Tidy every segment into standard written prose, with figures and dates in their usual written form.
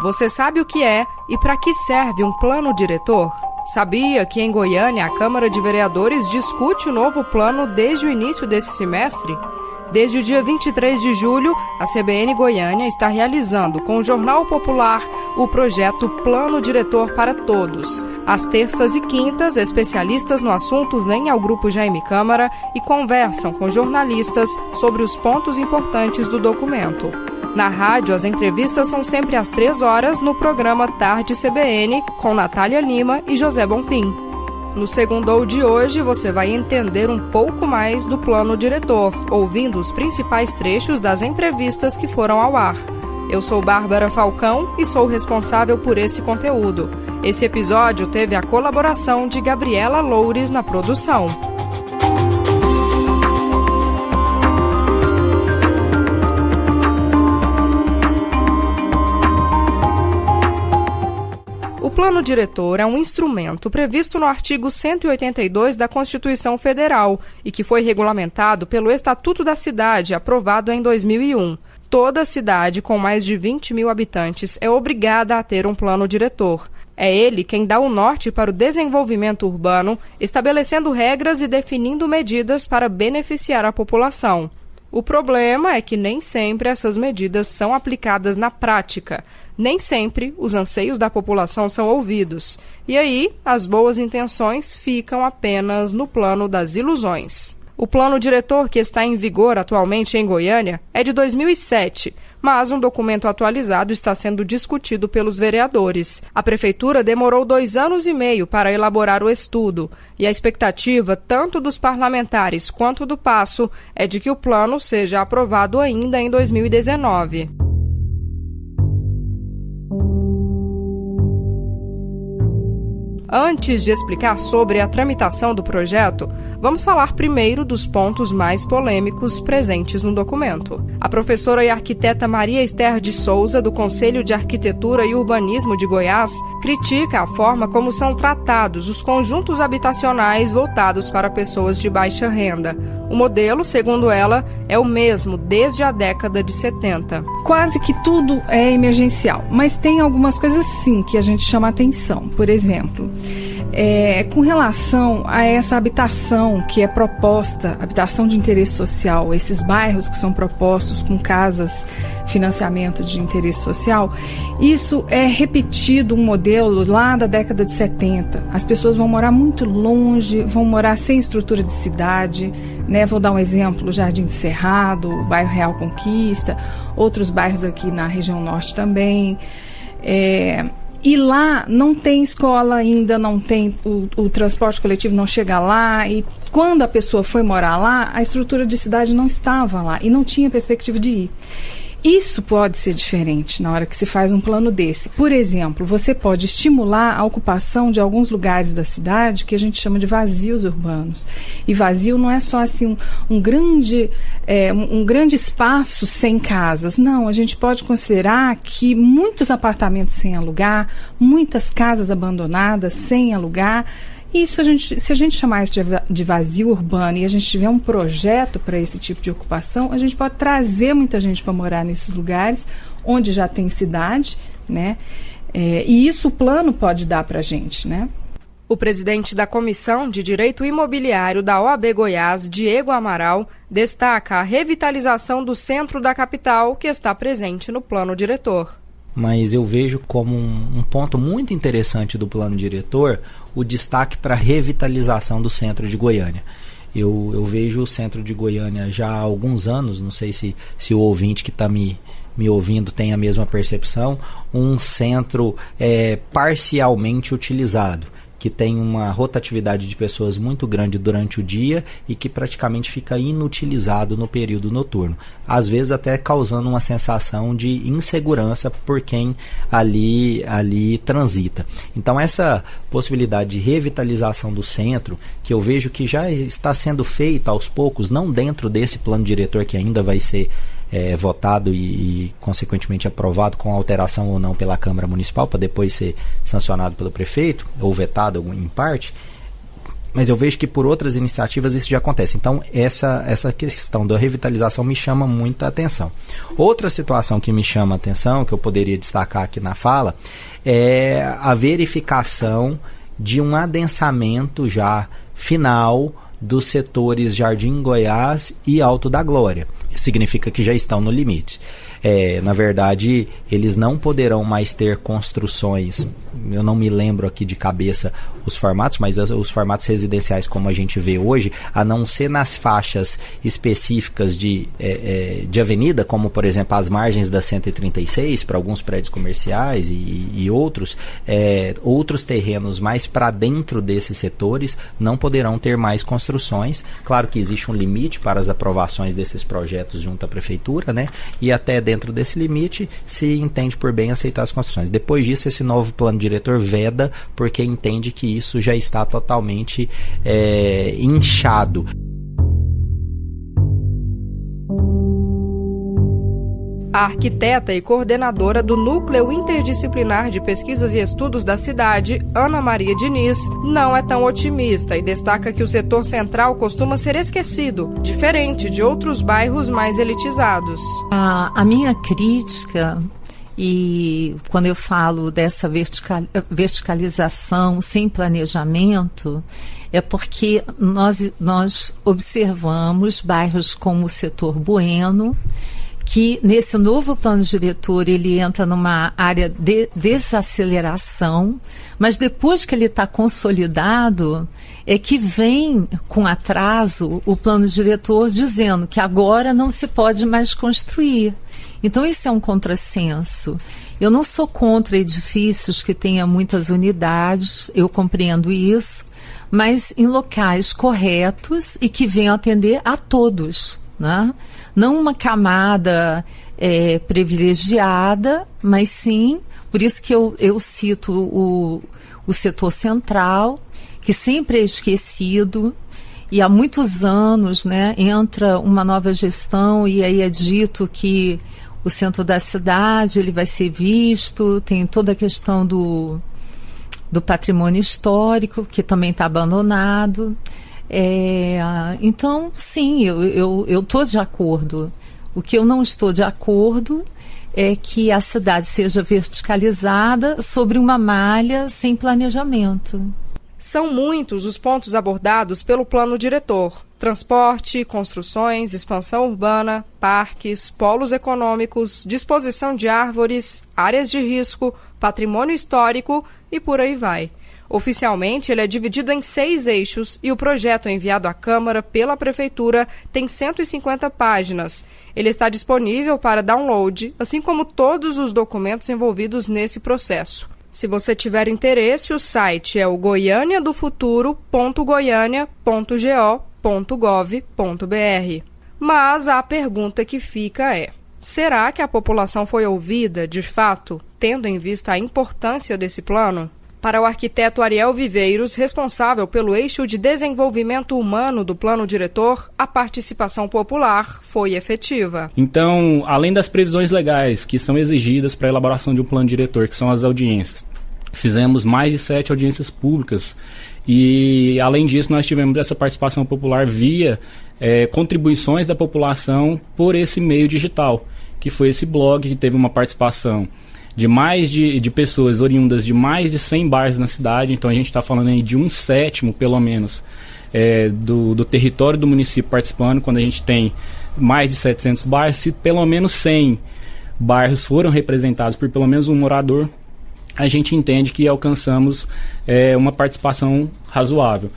Você sabe o que é e para que serve um plano diretor? Sabia que em Goiânia a Câmara de Vereadores discute o novo plano desde o início desse semestre? Desde o dia 23 de julho, a CBN Goiânia está realizando com o Jornal Popular o projeto Plano Diretor para Todos. Às terças e quintas, especialistas no assunto vêm ao Grupo Jaime Câmara e conversam com jornalistas sobre os pontos importantes do documento. Na rádio, as entrevistas são sempre às 3 horas no programa Tarde CBN, com Natália Lima e José Bonfim. No Segundou de hoje, você vai entender um pouco mais do plano diretor, ouvindo os principais trechos das entrevistas que foram ao ar. Eu sou Bárbara Falcão e sou responsável por esse conteúdo. Esse episódio teve a colaboração de Gabriela Loures na produção. O plano diretor é um instrumento previsto no artigo 182 da Constituição Federal e que foi regulamentado pelo Estatuto da Cidade, aprovado em 2001. Toda cidade com mais de 20 mil habitantes é obrigada a ter um plano diretor. É ele quem dá o norte para o desenvolvimento urbano, estabelecendo regras e definindo medidas para beneficiar a população. O problema é que nem sempre essas medidas são aplicadas na prática. Nem sempre os anseios da população são ouvidos. E aí, as boas intenções ficam apenas no plano das ilusões. O plano diretor que está em vigor atualmente em Goiânia é de 2007, mas um documento atualizado está sendo discutido pelos vereadores. A Prefeitura demorou 2 anos e meio para elaborar o estudo, e a expectativa, tanto dos parlamentares quanto do Paço, é de que o plano seja aprovado ainda em 2019. Antes de explicar sobre a tramitação do projeto, vamos falar primeiro dos pontos mais polêmicos presentes no documento. A professora e arquiteta Maria Esther de Souza, do Conselho de Arquitetura e Urbanismo de Goiás, critica a forma como são tratados os conjuntos habitacionais voltados para pessoas de baixa renda. O modelo, segundo ela, é o mesmo desde a década de 70. Quase que tudo é emergencial, mas tem algumas coisas sim que a gente chama atenção. Por exemplo, com relação a essa habitação que é proposta, habitação de interesse social, esses bairros que são propostos com casas, financiamento de interesse social, isso é repetido um modelo lá da década de 70. As pessoas vão morar muito longe, vão morar sem estrutura de cidade, né? Vou dar um exemplo, Jardim do Cerrado, o bairro Real Conquista, outros bairros aqui na região norte também. E lá não tem escola ainda, não tem o transporte coletivo não chega lá, e quando a pessoa foi morar lá, a estrutura de cidade não estava lá e não tinha perspectiva de ir. Isso pode ser diferente na hora que se faz um plano desse. Por exemplo, você pode estimular a ocupação de alguns lugares da cidade que a gente chama de vazios urbanos. E vazio não é só assim um grande espaço sem casas. Não, a gente pode considerar que muitos apartamentos sem alugar, muitas casas abandonadas sem alugar. Isso, se a gente chamar isso de vazio urbano e a gente tiver um projeto para esse tipo de ocupação, a gente pode trazer muita gente para morar nesses lugares onde já tem cidade, né? E isso o plano pode dar para a gente, né? O presidente da Comissão de Direito Imobiliário da OAB Goiás, Diego Amaral, destaca a revitalização do centro da capital que está presente no plano diretor. Mas eu vejo como um ponto muito interessante do plano diretor o destaque para a revitalização do centro de Goiânia. Eu vejo o centro de Goiânia já há alguns anos, não sei se o ouvinte que está me ouvindo tem a mesma percepção, um centro parcialmente utilizado, que tem uma rotatividade de pessoas muito grande durante o dia e que praticamente fica inutilizado no período noturno. Às vezes até causando uma sensação de insegurança por quem ali transita. Então essa possibilidade de revitalização do centro, que eu vejo que já está sendo feita aos poucos, não dentro desse plano diretor que ainda vai ser votado e consequentemente aprovado com alteração ou não pela Câmara Municipal, para depois ser sancionado pelo prefeito ou vetado em parte, mas eu vejo que por outras iniciativas isso já acontece. Então, essa questão da revitalização me chama muita atenção. Outra situação que me chama a atenção, que eu poderia destacar aqui na fala, é a verificação de um adensamento já final dos setores Jardim Goiás e Alto da Glória. Significa que já estão no limite. Na verdade, eles não poderão mais ter construções, eu não me lembro aqui de cabeça os formatos, mas os formatos residenciais como a gente vê hoje, a não ser nas faixas específicas de avenida, como por exemplo as margens da 136 para alguns prédios comerciais e outros terrenos mais para dentro desses setores não poderão ter mais construções. Claro que existe um limite para as aprovações desses projetos junto à prefeitura, né? E até dentro desse limite se entende por bem aceitar as construções. Depois disso, esse novo plano diretor veda, porque entende que isso já está totalmente inchado. A arquiteta e coordenadora do Núcleo Interdisciplinar de Pesquisas e Estudos da cidade, Ana Maria Diniz, não é tão otimista e destaca que o setor central costuma ser esquecido, diferente de outros bairros mais elitizados. A minha crítica, e quando eu falo dessa verticalização sem planejamento, é porque nós observamos bairros como o setor Bueno, que nesse novo plano diretor ele entra numa área de desaceleração, mas depois que ele está consolidado, é que vem com atraso o plano diretor dizendo que agora não se pode mais construir. Então isso é um contrassenso. Eu não sou contra edifícios que tenham muitas unidades, eu compreendo isso, mas em locais corretos e que venham atender a todos, né? Não uma camada privilegiada, mas sim, por isso que eu cito o setor central, que sempre é esquecido, e há muitos anos, né, entra uma nova gestão e aí é dito que o centro da cidade ele vai ser visto, tem toda a questão do patrimônio histórico, que também está abandonado. Então, sim, eu estou de acordo. O que eu não estou de acordo é que a cidade seja verticalizada sobre uma malha sem planejamento. São muitos os pontos abordados pelo plano diretor: transporte, construções, expansão urbana, parques, polos econômicos, disposição de árvores, áreas de risco, patrimônio histórico e por aí vai. Oficialmente, ele é dividido em 6 eixos e o projeto enviado à Câmara pela Prefeitura tem 150 páginas. Ele está disponível para download, assim como todos os documentos envolvidos nesse processo. Se você tiver interesse, o site é o goianiadofuturo.goiania.go.gov.br. Mas a pergunta que fica é: será que a população foi ouvida, de fato, tendo em vista a importância desse plano? Para o arquiteto Ariel Viveiros, responsável pelo eixo de desenvolvimento humano do plano diretor, a participação popular foi efetiva. Então, além das previsões legais que são exigidas para a elaboração de um plano diretor, que são as audiências, fizemos mais de 7 audiências públicas e, além disso, nós tivemos essa participação popular via contribuições da população por esse meio digital, que foi esse blog que teve uma participação de pessoas oriundas de mais de 100 bairros na cidade. Então a gente está falando aí de 1/7, pelo menos, do território do município participando. Quando a gente tem mais de 700 bairros, se pelo menos 100 bairros foram representados por pelo menos um morador, a gente entende que alcançamos uma participação razoável.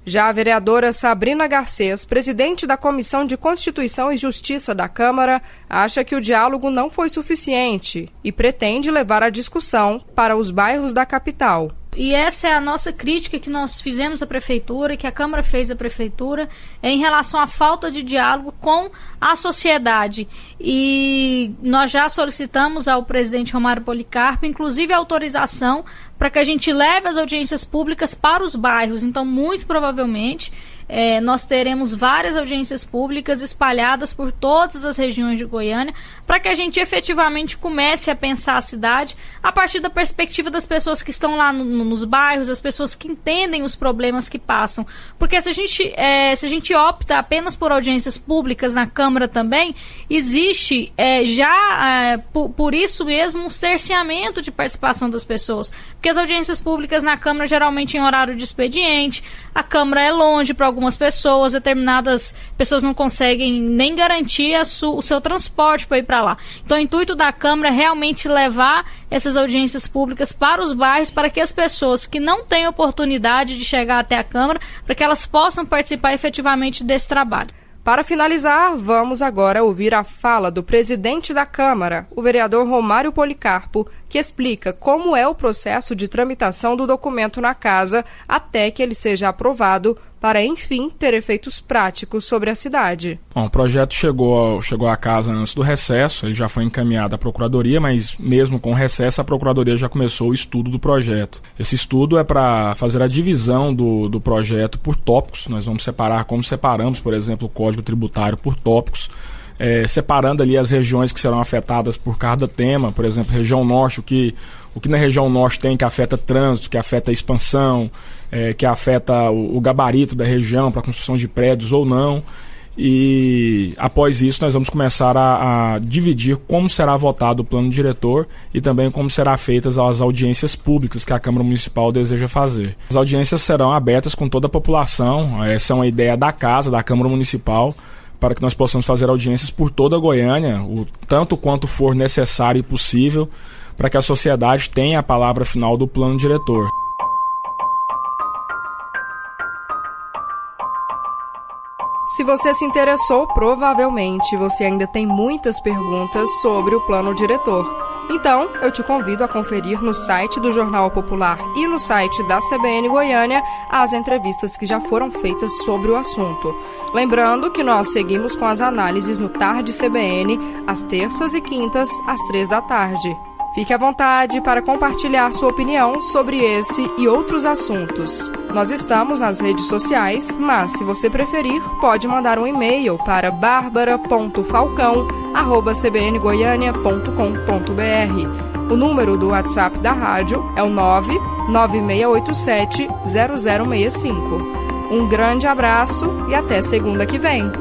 Já a vereadora Sabrina Garcês, presidente da Comissão de Constituição e Justiça da Câmara, acha que o diálogo não foi suficiente e pretende levar a discussão para os bairros da capital. E essa é a nossa crítica que nós fizemos à Prefeitura, que a Câmara fez à Prefeitura, em relação à falta de diálogo com a sociedade. E nós já solicitamos ao presidente Romário Policarpo, inclusive a autorização para que a gente leve as audiências públicas para os bairros. Então, muito provavelmente, nós teremos várias audiências públicas espalhadas por todas as regiões de Goiânia, para que a gente efetivamente comece a pensar a cidade a partir da perspectiva das pessoas que estão lá nos bairros, as pessoas que entendem os problemas que passam. Porque se a gente opta apenas por audiências públicas na Câmara também, existe por isso mesmo um cerceamento de participação das pessoas. Porque as audiências públicas na Câmara geralmente em horário de expediente, a Câmara é longe para algumas pessoas, determinadas pessoas não conseguem nem garantir o seu transporte para ir para lá. Então o intuito da Câmara é realmente levar essas audiências públicas para os bairros, para que as pessoas que não têm oportunidade de chegar até a Câmara, para que elas possam participar efetivamente desse trabalho. Para finalizar, vamos agora ouvir a fala do presidente da Câmara, o vereador Romário Policarpo, que explica como é o processo de tramitação do documento na Casa até que ele seja aprovado, para, enfim, ter efeitos práticos sobre a cidade. Bom, o projeto chegou à Casa antes do recesso, ele já foi encaminhado à Procuradoria, mas mesmo com o recesso, a Procuradoria já começou o estudo do projeto. Esse estudo é para fazer a divisão do projeto por tópicos. Nós vamos separar, como separamos, por exemplo, o Código Tributário por tópicos, separando ali as regiões que serão afetadas por cada tema. Por exemplo, região norte, o que na região norte tem que afeta trânsito, que afeta a expansão, que afeta o gabarito da região para construção de prédios ou não. E após isso nós vamos começar a dividir como será votado o plano diretor e também como serão feitas as audiências públicas que a Câmara Municipal deseja fazer. As audiências serão abertas com toda a população, essa é uma ideia da Casa, da Câmara Municipal, para que nós possamos fazer audiências por toda a Goiânia, tanto quanto for necessário e possível, para que a sociedade tenha a palavra final do plano diretor. Se você se interessou, provavelmente você ainda tem muitas perguntas sobre o plano diretor. Então, eu te convido a conferir no site do Jornal Popular e no site da CBN Goiânia as entrevistas que já foram feitas sobre o assunto. Lembrando que nós seguimos com as análises no Tarde CBN, às terças e quintas, às 15h. Fique à vontade para compartilhar sua opinião sobre esse e outros assuntos. Nós estamos nas redes sociais, mas se você preferir, pode mandar um e-mail para barbara.falcão@cbngoiania.com.br. O número do WhatsApp da rádio é o 99687-0065. Um grande abraço e até segunda que vem.